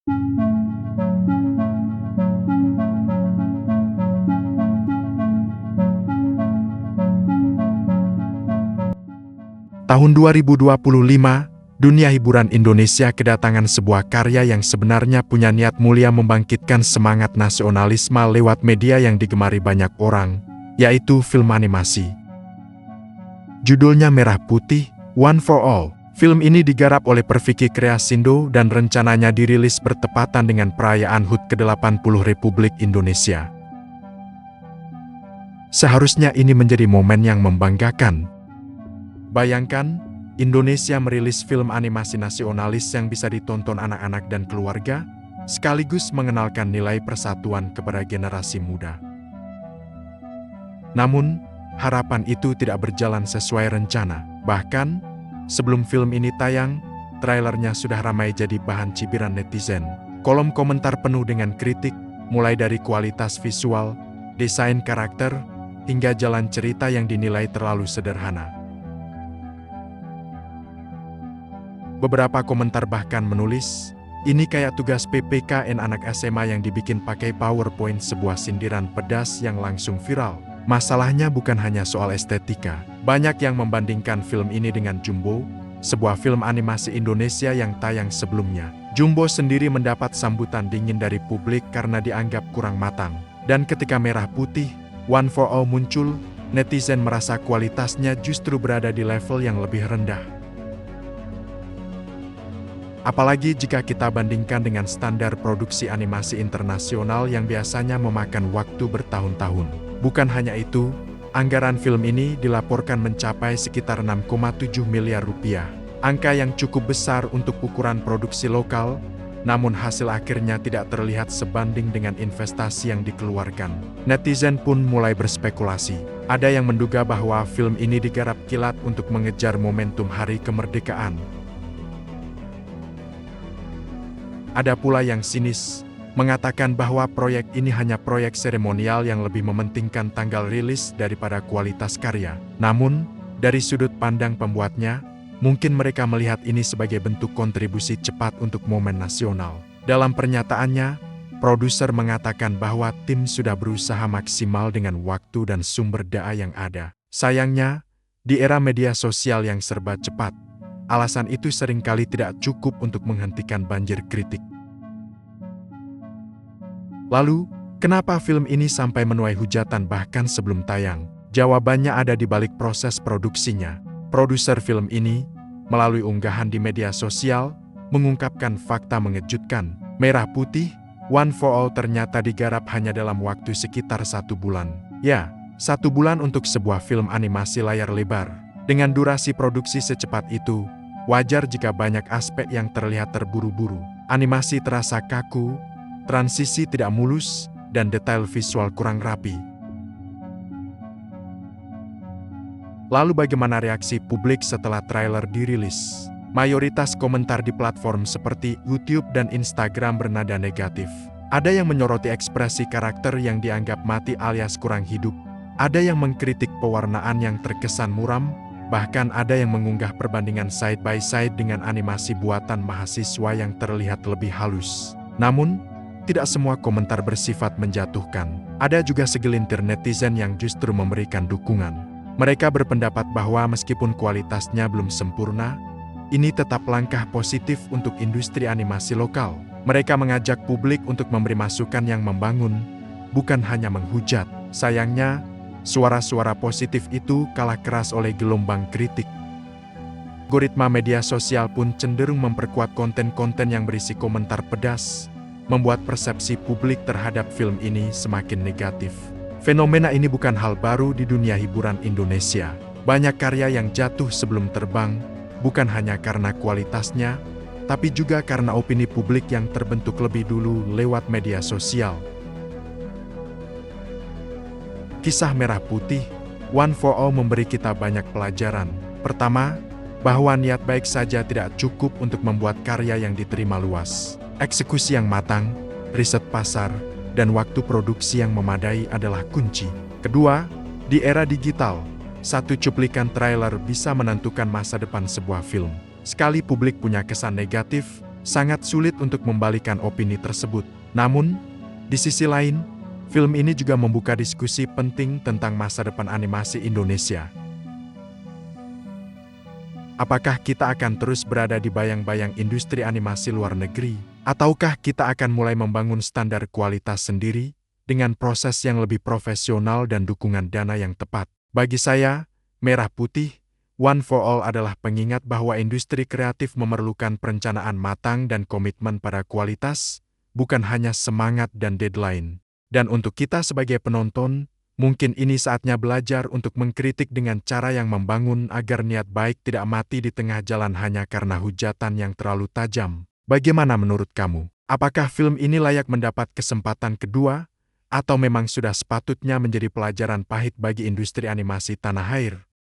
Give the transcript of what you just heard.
Tahun 2025, dunia hiburan Indonesia kedatangan sebuah karya yang sebenarnya punya niat mulia membangkitkan semangat nasionalisme lewat media yang digemari banyak orang, yaitu film animasi. Judulnya Merah Putih, One for All. Film ini digarap oleh Perfiki Kreasindo dan rencananya dirilis bertepatan dengan perayaan HUT ke-80 Republik Indonesia. Seharusnya ini menjadi momen yang membanggakan. Bayangkan, Indonesia merilis film animasi nasionalis yang bisa ditonton anak-anak dan keluarga, sekaligus mengenalkan nilai persatuan kepada generasi muda. Namun, harapan itu tidak berjalan sesuai rencana. Bahkan, sebelum film ini tayang, trailernya sudah ramai jadi bahan cibiran netizen. Kolom komentar penuh dengan kritik, mulai dari kualitas visual, desain karakter, hingga jalan cerita yang dinilai terlalu sederhana. Beberapa komentar bahkan menulis, ini kayak tugas PPKN anak SMA yang dibikin pakai PowerPoint, sebuah sindiran pedas yang langsung viral. Masalahnya bukan hanya soal estetika. Banyak yang membandingkan film ini dengan Jumbo, sebuah film animasi Indonesia yang tayang sebelumnya. Jumbo sendiri mendapat sambutan dingin dari publik karena dianggap kurang matang. Dan ketika Merah Putih, One for All muncul, netizen merasa kualitasnya justru berada di level yang lebih rendah. Apalagi jika kita bandingkan dengan standar produksi animasi internasional yang biasanya memakan waktu bertahun-tahun. Bukan hanya itu, anggaran film ini dilaporkan mencapai sekitar 6,7 miliar rupiah. Angka yang cukup besar untuk ukuran produksi lokal, namun hasil akhirnya tidak terlihat sebanding dengan investasi yang dikeluarkan. Netizen pun mulai berspekulasi. Ada yang menduga bahwa film ini digarap kilat untuk mengejar momentum Hari Kemerdekaan. Ada pula yang sinis, mengatakan bahwa proyek ini hanya proyek seremonial yang lebih mementingkan tanggal rilis daripada kualitas karya. Namun, dari sudut pandang pembuatnya, mungkin mereka melihat ini sebagai bentuk kontribusi cepat untuk momen nasional. Dalam pernyataannya, produser mengatakan bahwa tim sudah berusaha maksimal dengan waktu dan sumber daya yang ada. Sayangnya, di era media sosial yang serba cepat, alasan itu seringkali tidak cukup untuk menghentikan banjir kritik. Lalu, kenapa film ini sampai menuai hujatan bahkan sebelum tayang? Jawabannya ada di balik proses produksinya. Produser film ini, melalui unggahan di media sosial, mengungkapkan fakta mengejutkan. Merah Putih, One for All ternyata digarap hanya dalam waktu sekitar 1 bulan. Ya, 1 bulan untuk sebuah film animasi layar lebar. Dengan durasi produksi secepat itu, wajar jika banyak aspek yang terlihat terburu-buru. Animasi terasa kaku, transisi tidak mulus, dan detail visual kurang rapi. Lalu bagaimana reaksi publik setelah trailer dirilis? Mayoritas komentar di platform seperti YouTube dan Instagram bernada negatif. Ada yang menyoroti ekspresi karakter yang dianggap mati alias kurang hidup. Ada yang mengkritik pewarnaan yang terkesan muram. Bahkan ada yang mengunggah perbandingan side by side dengan animasi buatan mahasiswa yang terlihat lebih halus. Namun, tidak semua komentar bersifat menjatuhkan. Ada juga segelintir netizen yang justru memberikan dukungan. Mereka berpendapat bahwa meskipun kualitasnya belum sempurna, ini tetap langkah positif untuk industri animasi lokal. Mereka mengajak publik untuk memberi masukan yang membangun, bukan hanya menghujat. Sayangnya, suara-suara positif itu kalah keras oleh gelombang kritik. Algoritma media sosial pun cenderung memperkuat konten-konten yang berisi komentar pedas, membuat persepsi publik terhadap film ini semakin negatif. Fenomena ini bukan hal baru di dunia hiburan Indonesia. Banyak karya yang jatuh sebelum terbang, bukan hanya karena kualitasnya, tapi juga karena opini publik yang terbentuk lebih dulu lewat media sosial. Kisah Merah Putih, One for All memberi kita banyak pelajaran. Pertama, bahwa niat baik saja tidak cukup untuk membuat karya yang diterima luas. Eksekusi yang matang, riset pasar, dan waktu produksi yang memadai adalah kunci. Kedua, di era digital, satu cuplikan trailer bisa menentukan masa depan sebuah film. Sekali publik punya kesan negatif, sangat sulit untuk membalikan opini tersebut. Namun, di sisi lain, film ini juga membuka diskusi penting tentang masa depan animasi Indonesia. Apakah kita akan terus berada di bayang-bayang industri animasi luar negeri, ataukah kita akan mulai membangun standar kualitas sendiri dengan proses yang lebih profesional dan dukungan dana yang tepat? Bagi saya, Merah Putih, One for All adalah pengingat bahwa industri kreatif memerlukan perencanaan matang dan komitmen pada kualitas, bukan hanya semangat dan deadline. Dan untuk kita sebagai penonton, mungkin ini saatnya belajar untuk mengkritik dengan cara yang membangun agar niat baik tidak mati di tengah jalan hanya karena hujatan yang terlalu tajam. Bagaimana menurut kamu? Apakah film ini layak mendapat kesempatan kedua, atau memang sudah sepatutnya menjadi pelajaran pahit bagi industri animasi tanah air?